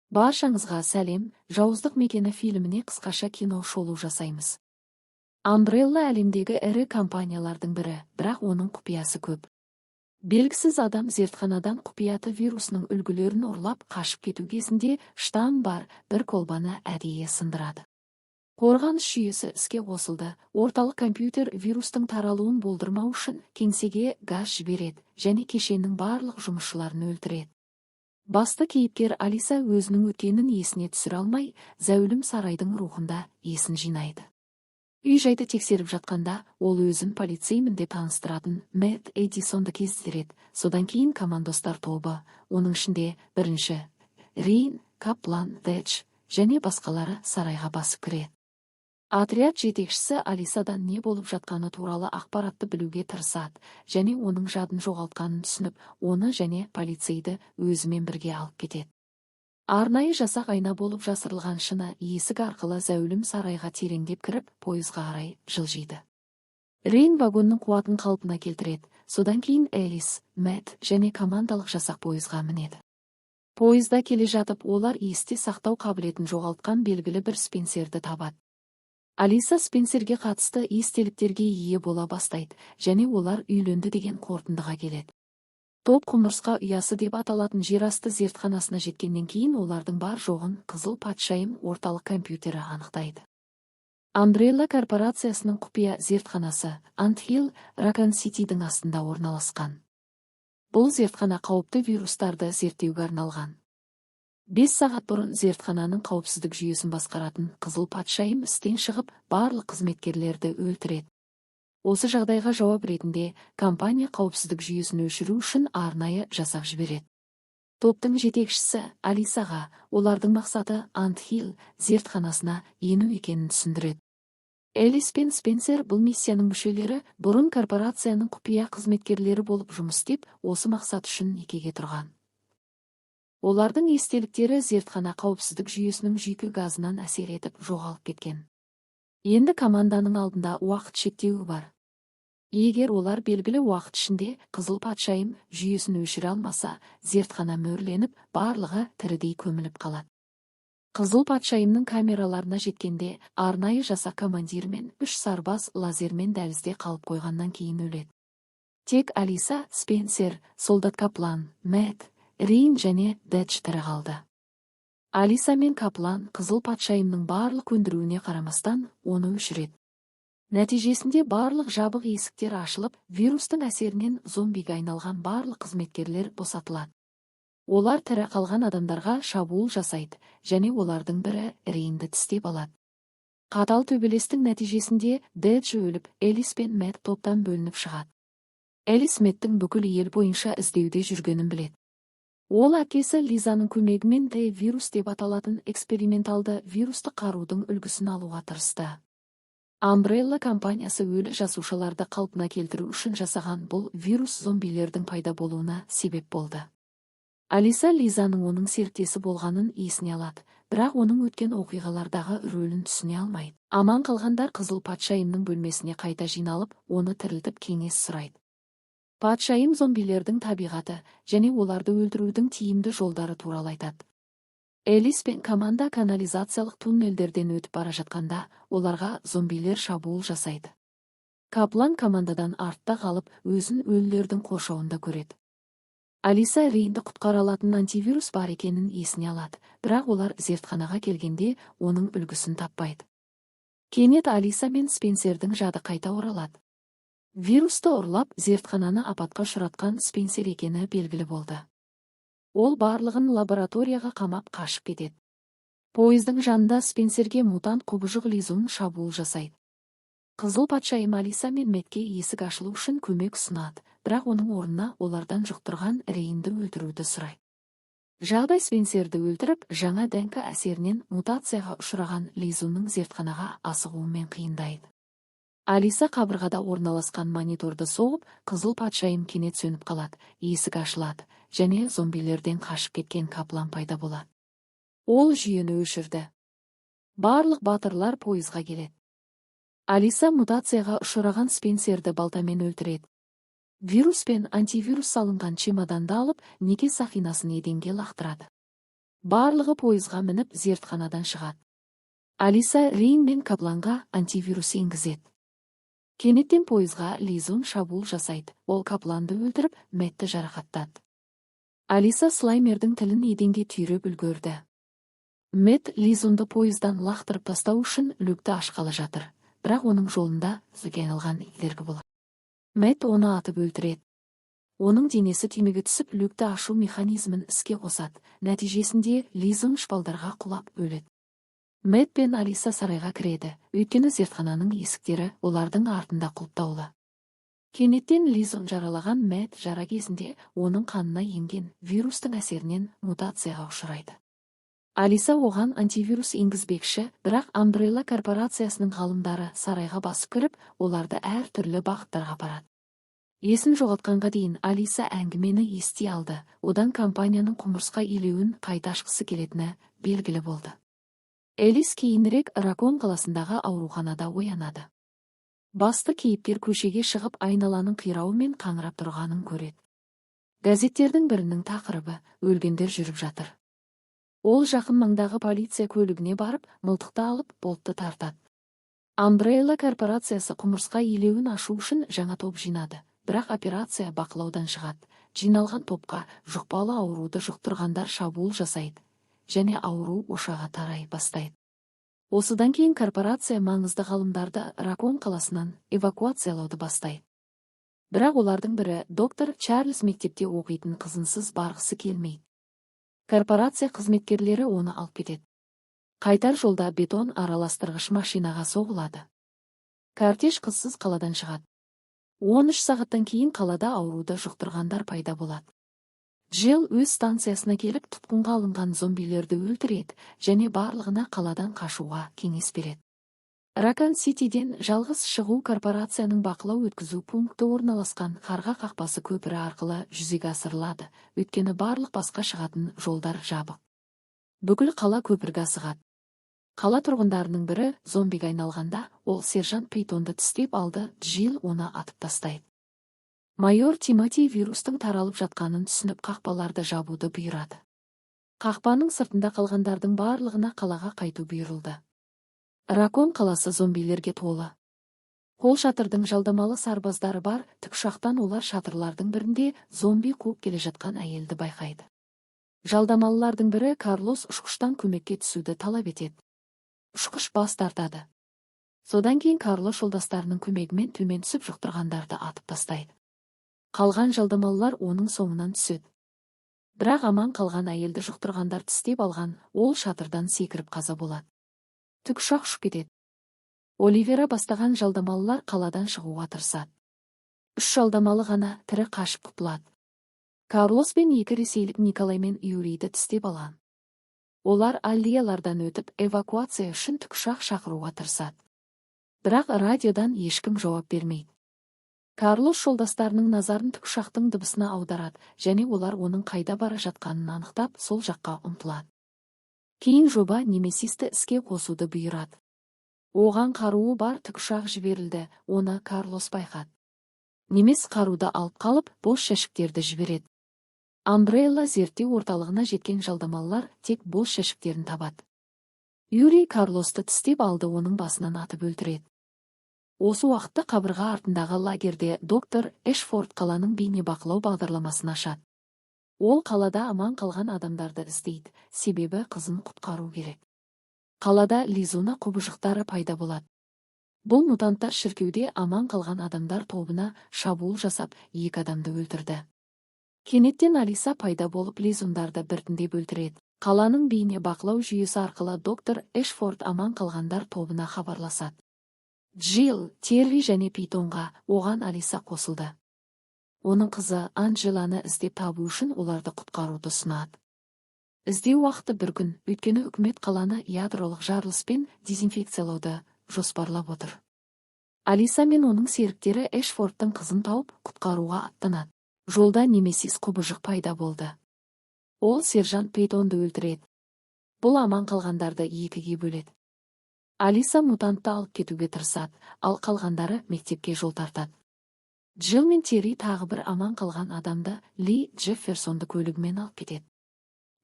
Баршаңызға сәлем, Жауыздық мекені фильміне қысқаша кино шолу жасаймыз. Umbrella әлемдегі ірі компаниялардың бірі, бірақ оның құпиясы көп. Белгісіз адам зертханадан құпияты вирусының үлгілерін ұрлап қашып кету кезінде штамм бар бір колбаны әдейі сындырады. Қорғаныс жүйесі іске қосылды, орталық компьютер вирустың таралуын болдырмау үшін кеңсеге газ жібереді және кешеннің барлық жұмысшыларын өлтіреді. Басты кейіпкер Алиса өзінің өткенін есіне түсіре алмай, зәулім сарайдың рухында есін жинайды. Үй-жайды тексеріп жатқанда, ол өзін полицеймін деп таныстыратын Мэтт Эдисонды кездереді. Содан кейін командостар тобы, оның ішінде бірінші Рейн, Каплан, Ведж және басқалары сарайға басып кіреді. Отряд жетекшісі Алисадан не болып жатқаны туралы ақпаратты білуге тырысады және оның жадын жоғалтқанын түсініп, оны және полицейді өзімен бірге алып кетеді. Арнайы жасақ айна болып жасырылған шыны есік арқылы зәулім сарайға тереңдеп кіріп, пойызға қарай жылжиды. Рейн вагонның қуатын қалпына келтіреді, содан кейін Элис, Мэтт және командалық жасақ пойызға мінеді. Пойызда келе жатып, олар есте сақтау қабілетін жоғалтқан белгілі бір Спенсерді табады. Алиса Спенсерге қатысты естеліктерге ие бола бастайды, және олар үйленді деген қорытындыға келеді. Топ құмырсқа ұясы деп аталатын жерасты зертханасына жеткеннен кейін олардың бар жоғын қызыл патшайым орталық компьютері анықтайды. Umbrella корпорациясының құпия зертханасы Ant-Hill Raccoon Cityдің астында орналасқан. Бұл зертхана қауіпті вирустарды зерттеуге арналған. 5 сағат бұрын зертхананың қауіпсіздік жүйесін басқаратын қызыл патшайым істен шығып, барлық қызметкерлерді өлтіреді. Осы жағдайға жауап ретінде компания қауіпсіздік жүйесін өшіру үшін арнайы жасақ жібереді. Топтың жетекшісі Алисаға олардың мақсаты Ant-Hill зертханасына ену екенін түсіндіреді. Элис пен Спенсер бұл миссияның мүшелері бұрын корпорацияның құпия қызметкерлері болып жұмыс істеп, осы мақсат үшін некеге тұрған. Олардың естеліктері зертхана қауіпсіздік жүйесінің жүйке газынан әсер етіп жоғалып кеткен. Енді команданың алдында уақыт шектеуі бар. Егер олар белгілі уақыт ішінде қызыл патшайым жүйесін өшіре алмаса, зертхана мөрленіп, барлығы тірідей көміліп қалады. Қызыл патшайымның камераларына жеткенде, арнайы жасақ командирі мен 3 сарбаз лазермен дәлізде қалып қойғаннан кейін өледі. Тек Алиса, Спенсер, солдат Каплан, Мэтт, Рейн және Ведж тірі қалды. Алиса мен Каплан қызыл патшайымның барлық өндіруіне қарамастан оны өшіреді. Нәтижесінде барлық жабық есіктер ашылып, вирустың әсерінен зомбиге айналған барлық қызметкерлер босатылады. Олар тірі қалған адамдарға шабуыл жасайды, және олардың бірі Рейнді тістеп алады. Қатал төбелестің нәтижесінде Ведж өліп, Элис пен Мэтт топтан бөлініп шығады. Элис Мэттің бүкіл ел бойынша іздеуде жүргенін біледі. Ол әкесі Лизаның көмегімен вирус деп аталатын эксперименталды вирусты қарудың үлгісін алуға тырысты. Umbrella компаниясы өлі жасушаларды қалпына келтіру үшін жасаған бұл вирус зомбилердің пайда болуына себеп болды. Алиса Лизаның оның серіктесі болғанын есіне алады, бірақ оның өткен оқиғалардағы рөлін түсіне алмайды. Аман қалғандар қызыл патшайымның бөлмесіне қайта жиналып, оны тірілтіп кеңес сұрайды. Патшайым зомбилердің табиғаты және оларды өлтірудің тиімді жолдары туралы айтады. Элис пен команда канализациялық туннелдерден өтіп бара жатқанда, оларға зомбилер шабуыл жасайды. Каплан командадан артта қалып, өзін өлілердің қоршауында көреді. Алиса Рейнді құтқара алатын антивирус бар екенін есіне алады, бірақ олар зертханаға келгенде оның үлгісін таппайды. Кенет Алиса мен Спенсердің жады қайта оралады. Вирусты ұрлап, зертхананы апатқа ұшыратқан Спенсер екені белгілі болды. Ол барлығын лабораторияға қамап қашып кетеді. Пойыздың жанында Спенсерге мутант құбыжық Лизун шабуыл жасайды. Қызыл патшайым Алиса мен Мэттке есік ашылу үшін көмек ұсынады, бірақ оның орнына олардан жұқтырған Рейнді өлтіруді сұрайды. Жағдай Спенсерді өлтіріп, жаңа дәңкі әсерінен мутацияға ұшыраған Лизунның зертханаға асығуымен қиындайды. Алиса қабырғада орналасқан мониторды соғып, қызыл патшайым кенет сөніп қалады, есік ашылады, және зомбилерден қашып кеткен Каплан пайда болады. Ол жүйені өшірді. Барлық батырлар пойызға келеді. Алиса мутацияға ұшыраған Спенсерді балтамен өлтіреді. Вирус пен антивирус салынған чемоданды алып, неке сақинасын еденге лақтырады. Барлығы пойызға мініп зертханадан шығады. Алиса Рейн мен Капланға антивирус енгізеді. Кенеттен пойызға Лизун шабуыл жасайды. Ол Капланды өлтіріп, Мэтті жарақаттады. Алиса Слаймердің тілін еденге түйреп үлгерді. Мэтт Лизунды пойыздан лақтырып тастау үшін люкті ашқалы жатыр, бірақ оның жолында зіге айналған иттергі болады. Мэтт оны атып өлтіреді. Оның денесі түймеге түсіп, люкті ашу механизмін іске қосады. Нәтижесінде Лизун шпалдарға құлап өледі. Мэтт пен Алиса сарайға кіреді, өйткені зертхананың есіктері олардың артында құлыптаулы. Кенеттен Лизун жаралаған Мэтт жара кезінде оның қанына енген вирустың әсерінен мутацияға ұшырайды. Алиса оған антивирус енгізбекші, бірақ Umbrella корпорациясының ғалымдары сарайға басып кіріп, оларды әр түрлі бағыттарға апарады. Есін жоғалтқанға дейін Алиса әңгімені ести алды, одан компанияның құмырсқа илеуін қайта ашқысы келетіні белгілі болды. Элис кейінірек Ракон қаласындағы ауруханада оянады. Басты кейіпкер көшеге шығып айналаның қирауы мен қаңырап тұрғанын көреді. Газеттердің бірінің тақырыбы «Өлгендер жүріп жатыр». Ол жақын маңдағы полиция көлігіне барып, мылтықты алып, болтты тартады. Umbrella корпорациясы құмырсқа илеуін ашу үшін жаңа топ жинады, бірақ операция бақылаудан шығады. Жиналған топқа жұқпалы ауруды жұқтырғандар шабуыл жасайды, және ауру ошаға тарай бастайды. Осыдан кейін корпорация маңызды ғалымдарды Ракон қаласынан эвакуациялауды бастайды. Бірақ олардың бірі доктор Чарльз мектепте оқитын қызынсыз барғысы келмейді. Корпорация қызметкерлері оны алып кетеді. Қайтар жолда бетон араластырғыш машинаға соғылады. Кортеж қызсыз қаладан шығады. 13 сағаттан кейін қалада ауруды жұқтырғандар пайда болады. Джилл өз станциясына келіп тұтқынға алынған зомбилерді өлтіреді және барлығына қаладан қашуға кеңес береді. Ракон Ситиден жалғыз шығу корпорацияның бақылау өткізу пункті орналасқан қарға қақпасы көпірі арқылы жүзеге асырылады, өйткені барлық басқа шығатын жолдар жабық. Бүкіл қала көпірге асығады. Қала тұрғындарының бірі зомбиге айналғанда, ол сержант Пейтонды тістеп алды, Джилл оны атып тастайды. Майор Тимоти вирустың таралып жатқанын түсініп қақпаларды жабуды бұйырады. Қақпаның сыртында қалғандардың барлығына қалаға қайту бұйырылды. Ракон қаласы зомбилерге толы. Қол шатырдың жалдамалы сарбаздары бар, тікұшақтан олар шатырлардың бірінде зомби қуып келе жатқан әйелді байқайды. Жалдамалылардың бірі Карлос ұшқыштан көмекке түсуді талап етеді. Ұшқыш бас тартады. Содан кейін Карлос жолдастарының көмегімен төмен түсіп жұқтырғандарды атып тастайды. Қалған жалдамалылар оның соңынан түседі. Бірақ аман қалған әйелді жұқтырғандар тістеп алған, ол шатырдан секіріп қаза болады. Тікұшақ ұшып кетеді. Оливера бастаған жалдамалылар қаладан шығуға тырысады. 3 жалдамалы ғана тірі қашып құтылады. Карлос пен 2 ресейлік Николай мен Юрийді тістеп алған. Олар аллеялардан өтіп эвакуация үшін тікұшақ шақыруға тырысады. Бірақ радиодан ешкім жауап бермейді. Карлос жолдастарының назарын тікұшақтың дыбысына аударады, және олар оның қайда бара жатқанын анықтап, сол жаққа ұмтылады. Кейін жоба Немесисті іске қосуды бұйырады. Оған қаруы бар тікұшақ жіберілді, оны Карлос байқады. Немес қаруды алып қалып, бос жәшіктерді жібереді. Umbrella зерттеу орталығына жеткен жалдамалылар тек бос жәшіктерін табады. Юрий Карлосты тістеп алды, оның басынан атып өлтіреді. Осы уақытта қабырға артындағы лагерде доктор Эшфорд қаланың бейнебақылау бағдарламасын ашады. Ол қалада аман қалған адамдарды іздейді, себебі қызын құтқару керек. Қалада Лизуна құбыжықтары пайда болады. Бұл мутанттар шіркеуде аман қалған адамдар тобына шабуыл жасап, 2 адамды өлтірді. Кенеттен Алиса пайда болып Лизундарды біртіндеп өлтіреді. Қаланың бейнебақылау жүйесі арқылы доктор Эшфорд аман қалғандар тобына хабарласады. Джилл, Терри және Пейтонға, оған Алиса қосылды. Оның қызы Анджеланы іздеп табу үшін оларды құтқаруды ұсынады. Іздеу уақыты 1 күн, өйткені үкімет қаланы ядролық жарылыспен дезинфекциялауды жоспарлап отыр. Алиса мен оның серіктері Эшфордтың қызын тауып, құтқаруға аттанады. Жолда Немесис құбыжық пайда болды. Ол сержант Пейтонды өлтіреді. Бұл аман қалғандарды 2-ге бөледі. Алиса мутантты алып кетуге тырысады, ал қалғандары мектепке жол тартады. Джилл мен Терри тағы бір аман қалған адамды Ли Джефферсонды көлігімен алып кетеді.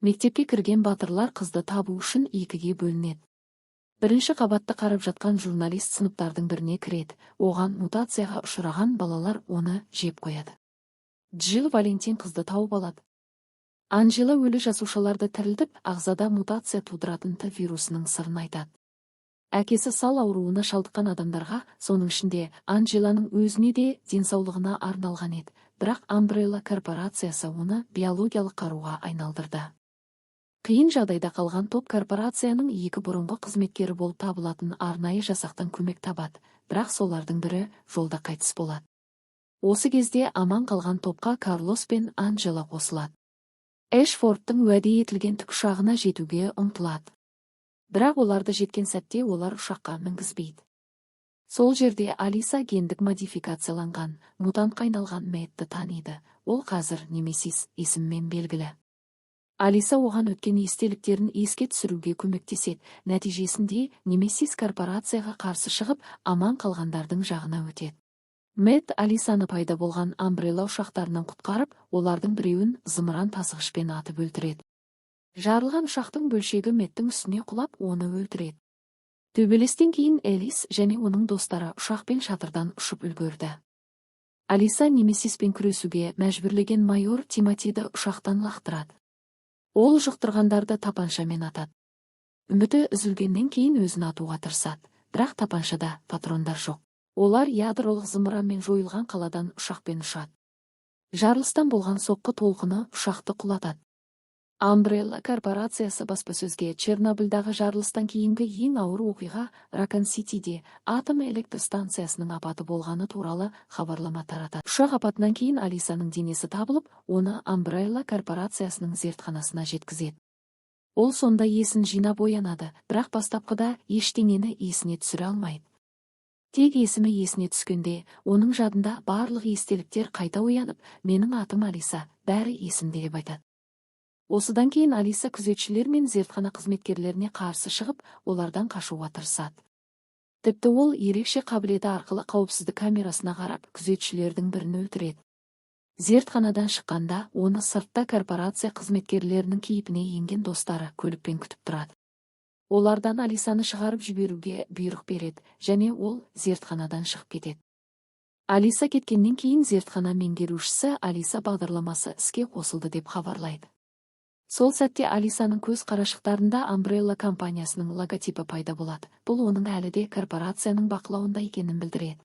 Мектепке кірген батырлар қызды табу үшін екіге бөлінеді. Бірінші қабатты қарап жатқан журналист сыныптардың біріне кіреді. Оған мутацияға ұшыраған балалар оны жеп қояды. Джилл Валентин қызды тауып алады. Анжела өлі жасушаларды тірілтіп, ағзада мутация тудыратын Т вирусының сырын айтады. Әкесі сал ауруына шалдыққан адамдарға, соның ішінде Анжеланың өзіне де денсаулығына арналған еді. Бірақ Umbrella корпорациясы оны биологиялық қаруға айналдырды. Қиын жағдайда қалған топ корпорацияның екі бұрынғы қызметкері болып табылатын арнайы жасақтан көмек табады, бірақ солардың бірі жолда қайтыс болады. Осы кезде аман қалған топқа Карлос пен Анжела қосылады. Эшфордтың уәде етілген тікұшағына жетуге ұмтылады. Бірақ оларды жеткен сәтте олар ұшаққа мінгізбейді. Сол жерде Алиса гендік модификацияланған, мутантқа айналған Мэттті таниды. Ол қазір Немесис есіммен белгілі. Алиса оған өткен естеліктерін еске түсіруге көмектеседі. Нәтижесінде Немесис корпорацияға қарсы шығып, аман қалғандардың жағына өтеді. Мэтт Алисаны пайда болған Umbrella ұшақтарынан құтқарып, олардың біреуін зымыран тасығышпен атып өлтіреді. Жарылған ұшақтың бөлшегі Мэтттің үстіне құлап, оны өлтіреді. Төбелестен кейін Элис және оның достары ұшақпен шатырдан ұшып үлгерді. Алиса Немесиспен күресуге мәжбүрлеген майор Тимотиді ұшақтан лақтырады. Ол жұқтырғандарды тапаншамен атады. Үміті үзілгеннен кейін өзін атуға тырысады, бірақ тапаншада патрондар жоқ. Олар ядролық зымыранмен жойылған қаладан ұшақпен ұшады. Жарылыстан болған соққы толқыны ұшақты құлатады. Umbrella корпорациясы баспасөзге Чернобыльдағы жарылыстан кейінгі ең ауыр оқиға Ракон-Ситиде атом электр станциясының апаты болғаны туралы хабарлама таратады. Ұшақ апатынан кейін Алисаның денесі табылып, оны Umbrella корпорациясының зертханасына жеткізеді. Ол сонда есін жинап оянады, бірақ бастапқыда ештеңені есіне түсіре алмайды. Тек есімі есіне түскенде, оның жадында барлық естеліктер қайта оянып, менің атым Алиса, бәрі есімде деп айтады. Осыдан кейін Алиса күзетшілер мен зертхана қызметкерлеріне қарсы шығып, олардан қашуға тырысады. Тіпті ол ерекше қабілеті арқылы қауіпсіздік камерасына қарап, күзетшілердің бірін өлтіреді. Зертханадан шыққанда, оны сыртта корпорация қызметкерлерінің кейпіне енген достары көлікпен күтіп тұрады. Олардан Алисаны шығарып жіберуге бұйрық береді, және ол зертханадан шығып кетеді. Алиса кеткеннен кейін зертхана меңгерушісі Алиса бағдарламасы іске қосылды деп хабарлайды. Сол сәтте Алисаның көз қарашықтарында Umbrella компаниясының логотипі пайда болады. Бұл оның әлі де корпорацияның бақылауында екенін білдіреді.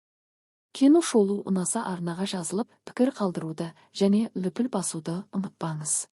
Кино шолу ұнаса арнаға жазылып, пікір қалдыруды және лүпіл басуды ұмытпаңыз.